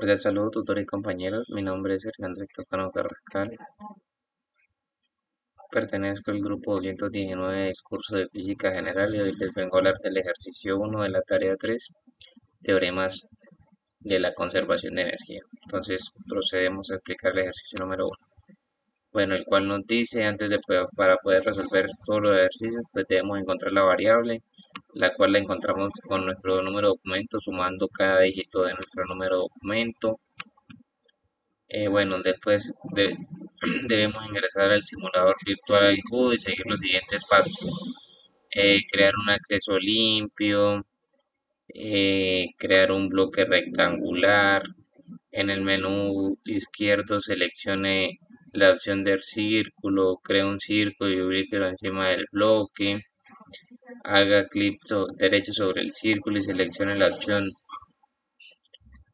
Cordial saludo, tutor y compañeros. Mi nombre es Hernando Cano Carrascal. Pertenezco al grupo 219 del curso de Física General y hoy les vengo a hablar del ejercicio 1 de la tarea 3, teoremas de la conservación de energía. Entonces procedemos a explicar el ejercicio número 1. Bueno, el cual nos dice para poder resolver todos los ejercicios, pues debemos encontrar la variable, la cual la encontramos con nuestro número de documento, sumando cada dígito de nuestro número de documento. Bueno, debemos ingresar al simulador virtual iCode y seguir los siguientes pasos. Crear un acceso limpio, crear un bloque rectangular. En el menú izquierdo seleccione la opción del círculo, crea un círculo y ubíquelo encima del bloque. Haga clic derecho sobre el círculo y seleccione la opción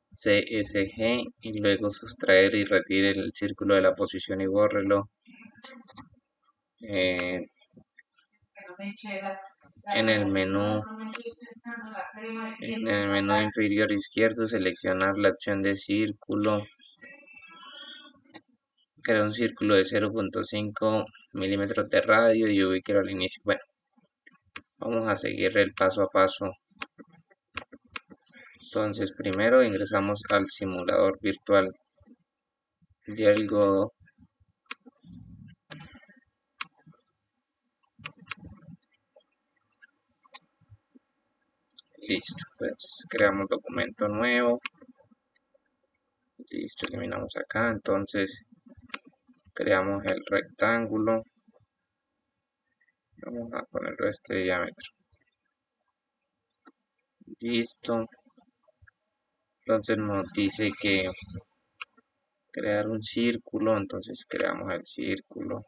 CSG y luego sustraer y retire el círculo de la posición y bórrelo. Eh, en el menú inferior izquierdo seleccionar la opción de círculo, crear un círculo de 0.5 milímetros de radio y ubíquelo al inicio. Bueno, vamos a seguir el paso a paso. Entonces primero ingresamos al simulador virtual del Godot. Listo, entonces creamos documento nuevo. Listo, eliminamos acá. Entonces creamos el rectángulo. Vamos a ponerlo este diámetro. Listo. Entonces nos dice que crear un círculo. Entonces creamos el círculo.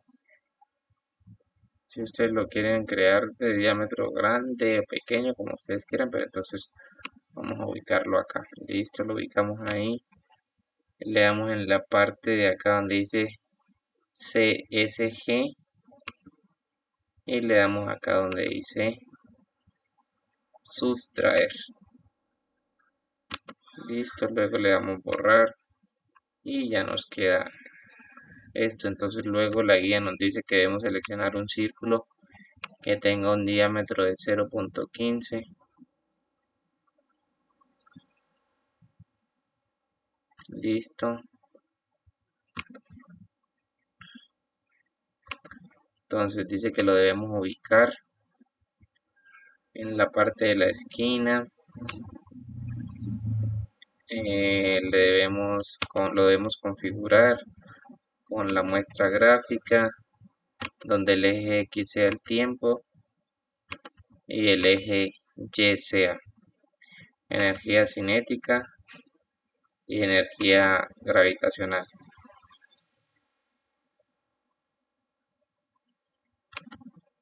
Si ustedes lo quieren crear de diámetro grande o pequeño, como ustedes quieran, pero entonces vamos a ubicarlo acá. Listo, lo ubicamos ahí. Le damos en la parte de acá donde dice CSG y le damos acá donde dice sustraer. Listo, luego le damos borrar y ya nos queda esto. Entonces luego la guía nos dice que debemos seleccionar un círculo que tenga un diámetro de 0.15. Listo. Entonces dice que lo debemos ubicar en la parte de la esquina. Lo debemos configurar con la muestra gráfica, donde el eje X sea el tiempo y el eje Y sea energía cinética y energía gravitacional.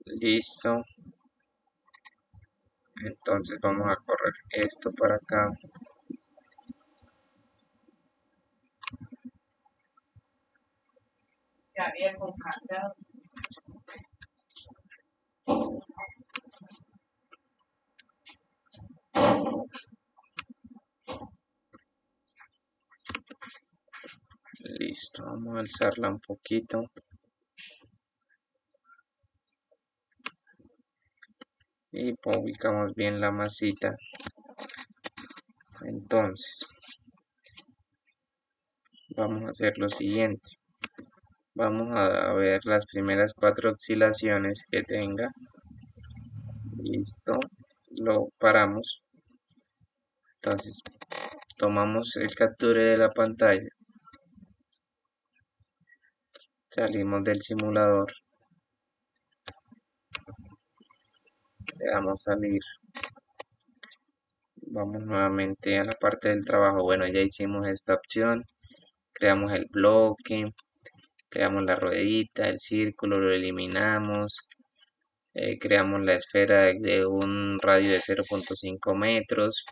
Listo. Entonces vamos a correr esto para acá. Listo, vamos a alzarla un poquito. Y ubicamos bien la masita. Entonces vamos a hacer lo siguiente. Vamos a ver las primeras 4 oscilaciones que tenga. Listo, lo paramos. Entonces tomamos el capture de la pantalla, salimos del simulador, le damos salir, vamos nuevamente a la parte del trabajo. Bueno, ya hicimos esta opción, creamos el bloque, creamos la ruedita, el círculo, lo eliminamos, creamos la esfera de un radio de 0.5 metros,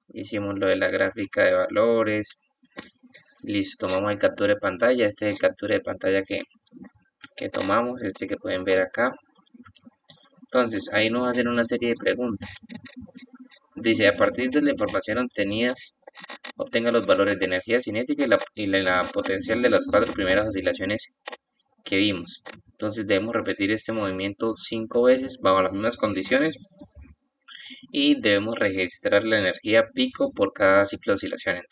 hicimos lo de la gráfica de valores. Listo, tomamos el capture de pantalla. Este es el capture de pantalla que tomamos, este que pueden ver acá. Entonces, ahí nos hacen una serie de preguntas. Dice, a partir de la información obtenida, Obtenga los valores de energía cinética y la potencial de las cuatro primeras oscilaciones que vimos. Entonces debemos repetir este movimiento 5 veces bajo las mismas condiciones y debemos registrar la energía pico por cada ciclo de oscilación.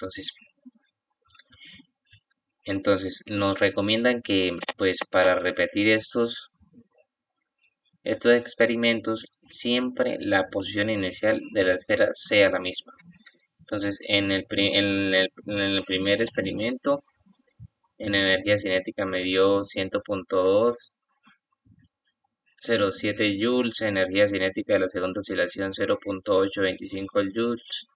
Entonces nos recomiendan que pues para repetir estos experimentos siempre la posición inicial de la esfera sea la misma. Entonces en el primer experimento en energía cinética me dio 100.207 joules, energía cinética de la segunda oscilación 0.825 joules,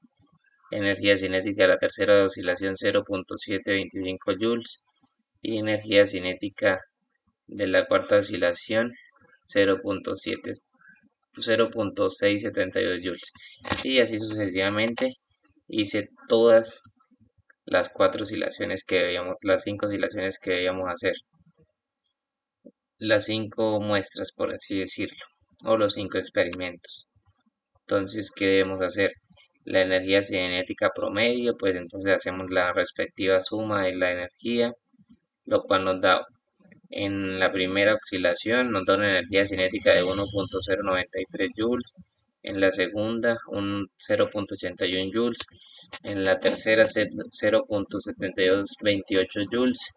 energía cinética de la tercera oscilación 0.725 joules y energía cinética de la cuarta oscilación 0.672 joules. Y así sucesivamente hice todas las las 5 oscilaciones que debíamos hacer, las 5 muestras, por así decirlo, o los 5 experimentos. Entonces, ¿qué debemos hacer? La energía cinética promedio, pues entonces hacemos la respectiva suma de la energía, lo cual nos da en la primera oscilación, nos da una energía cinética de 1.093 joules, en la segunda un 0.81 joules, en la tercera 0.7228 joules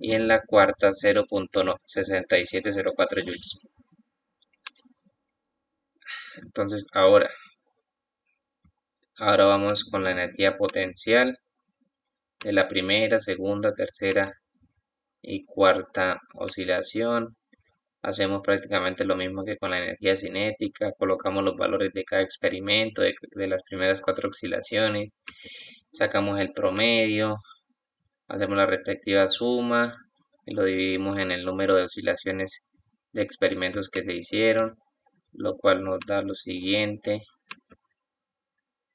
y en la cuarta 0.6704 joules. Entonces ahora vamos con la energía potencial de la primera, segunda, tercera y cuarta oscilación. Hacemos prácticamente lo mismo que con la energía cinética, colocamos los valores de cada experimento, de las primeras 4 oscilaciones, sacamos el promedio, hacemos la respectiva suma y lo dividimos en el número de oscilaciones de experimentos que se hicieron, lo cual nos da lo siguiente.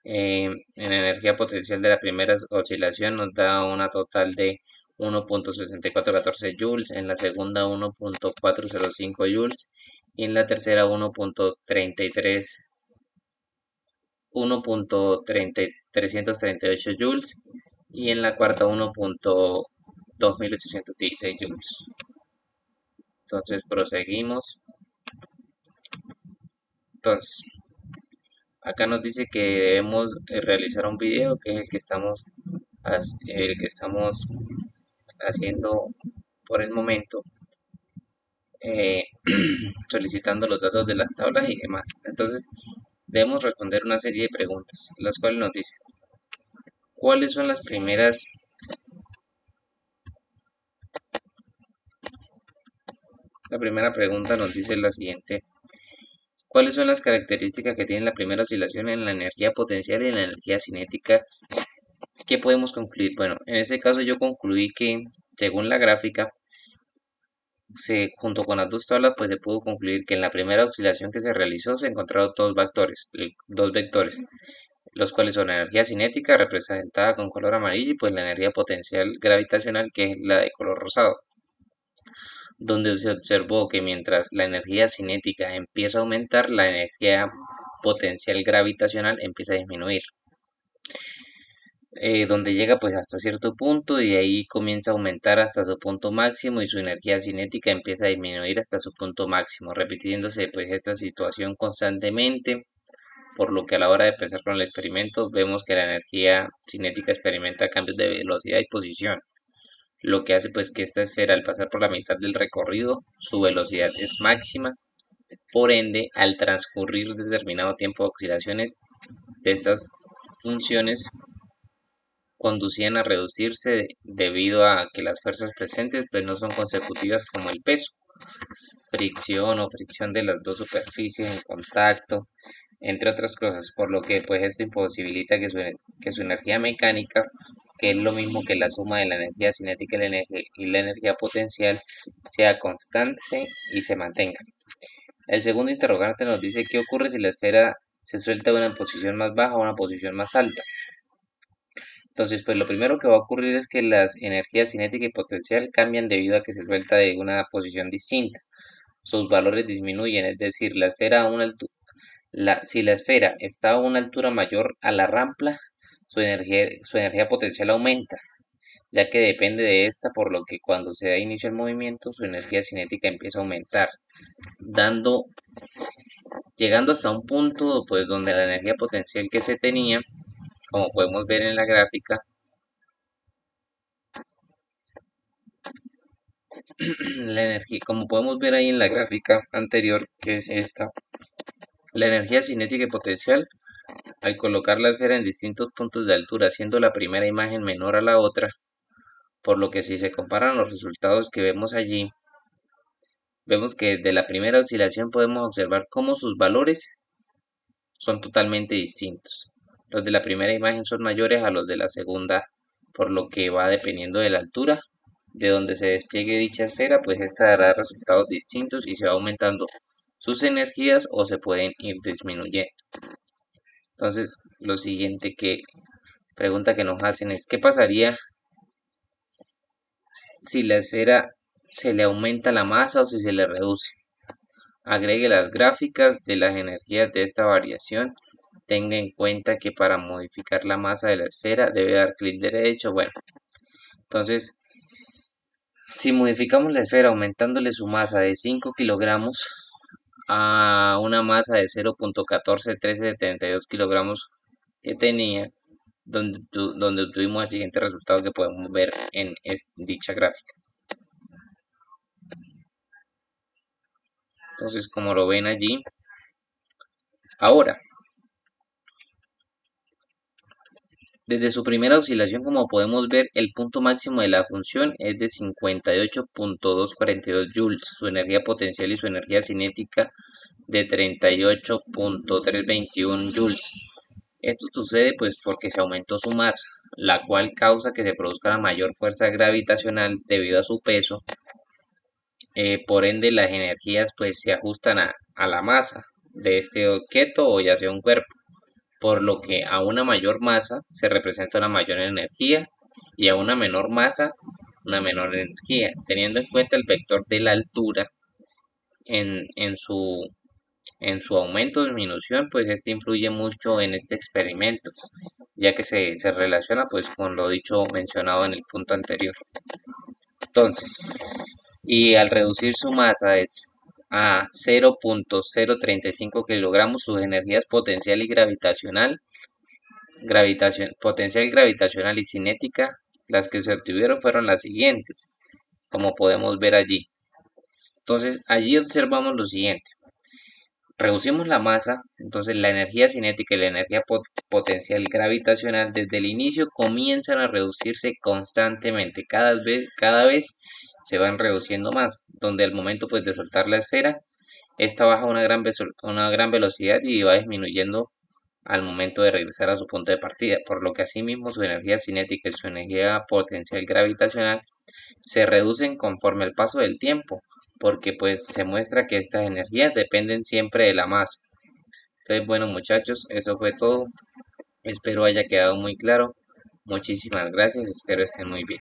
En energía potencial de la primera oscilación nos da una total de 1.6414 joules, en la segunda 1.405 joules y en la tercera 1.338 joules y en la cuarta 1.2816 joules. Entonces proseguimos. Entonces, acá nos dice que debemos realizar un video que es el que estamos haciendo por el momento, eh, solicitando los datos de las tablas y demás. Entonces, debemos responder una serie de preguntas, las cuales nos dicen, ¿cuáles son las primeras? La primera pregunta nos dice la siguiente, ¿cuáles son las características que tiene la primera oscilación en la energía potencial y en la energía cinética? ¿Qué podemos concluir? Bueno, en este caso yo concluí que, según la gráfica, junto con las dos tablas, pues se pudo concluir que en la primera oscilación que se realizó se encontraron dos vectores, los cuales son la energía cinética representada con color amarillo y pues la energía potencial gravitacional que es la de color rosado, donde se observó que mientras la energía cinética empieza a aumentar, la energía potencial gravitacional empieza a disminuir. Donde llega pues hasta cierto punto y ahí comienza a aumentar hasta su punto máximo y su energía cinética empieza a disminuir hasta su punto máximo, repitiéndose pues esta situación constantemente, por lo que a la hora de empezar con el experimento vemos que la energía cinética experimenta cambios de velocidad y posición, lo que hace pues que esta esfera al pasar por la mitad del recorrido su velocidad es máxima, por ende al transcurrir determinado tiempo de oscilaciones de estas funciones conducían a reducirse debido a que las fuerzas presentes pues no son consecutivas como el peso, fricción o fricción de las dos superficies en contacto, entre otras cosas, por lo que pues esto imposibilita que su energía mecánica, que es lo mismo que la suma de la energía cinética y la energía potencial, sea constante y se mantenga. El segundo interrogante nos dice qué ocurre si la esfera se suelta de una posición más baja a una posición más alta. Entonces, pues lo primero que va a ocurrir es que las energías cinética y potencial cambian debido a que se suelta de una posición distinta. Sus valores disminuyen, es decir, si la esfera está a una altura mayor a la rampa, su energía potencial aumenta, ya que depende de esta, por lo que cuando se da inicio al movimiento, su energía cinética empieza a aumentar, dando, llegando hasta un punto pues donde la energía potencial que se tenía, como podemos ver en la gráfica, la energía, como podemos ver ahí en la gráfica anterior, que es esta, la energía cinética y potencial, al colocar la esfera en distintos puntos de altura, siendo la primera imagen menor a la otra, por lo que si se comparan los resultados que vemos allí, vemos que desde la primera oscilación podemos observar cómo sus valores son totalmente distintos. Los de la primera imagen son mayores a los de la segunda, por lo que va dependiendo de la altura de donde se despliegue dicha esfera, pues esta dará resultados distintos y se va aumentando sus energías o se pueden ir disminuyendo. Entonces, lo siguiente que pregunta que nos hacen es, ¿qué pasaría si la esfera se le aumenta la masa o si se le reduce? Agregue las gráficas de las energías de esta variación. Tenga en cuenta que para modificar la masa de la esfera debe dar clic derecho. Bueno, entonces, si modificamos la esfera aumentándole su masa de 5 kilogramos a una masa de 0.141372 kilogramos que tenía, donde obtuvimos el siguiente resultado que podemos ver en dicha gráfica. Entonces, como lo ven allí, ahora, desde su primera oscilación, como podemos ver, el punto máximo de la función es de 58.242 joules, su energía potencial y su energía cinética de 38.321 joules. Esto sucede pues porque se aumentó su masa, la cual causa que se produzca una mayor fuerza gravitacional debido a su peso. Por ende, las energías pues se ajustan a la masa de este objeto o ya sea un cuerpo, por lo que a una mayor masa se representa una mayor energía y a una menor masa una menor energía, teniendo en cuenta el vector de la altura en, en su, en su aumento o disminución, pues este influye mucho en este experimento, ya que se relaciona pues con lo dicho mencionado en el punto anterior. Entonces, y al reducir su masa a 0.035 kilogramos, sus energías potencial y potencial gravitacional y cinética, las que se obtuvieron fueron las siguientes, como podemos ver allí. Entonces, allí observamos lo siguiente. Reducimos la masa, entonces la energía cinética y la energía potencial gravitacional desde el inicio comienzan a reducirse constantemente, cada vez se van reduciendo más, donde al momento pues de soltar la esfera, esta baja una gran velocidad y va disminuyendo al momento de regresar a su punto de partida, por lo que asimismo su energía cinética y su energía potencial gravitacional se reducen conforme el paso del tiempo, porque pues se muestra que estas energías dependen siempre de la masa. Entonces, bueno muchachos, eso fue todo. Espero haya quedado muy claro. Muchísimas gracias, espero estén muy bien.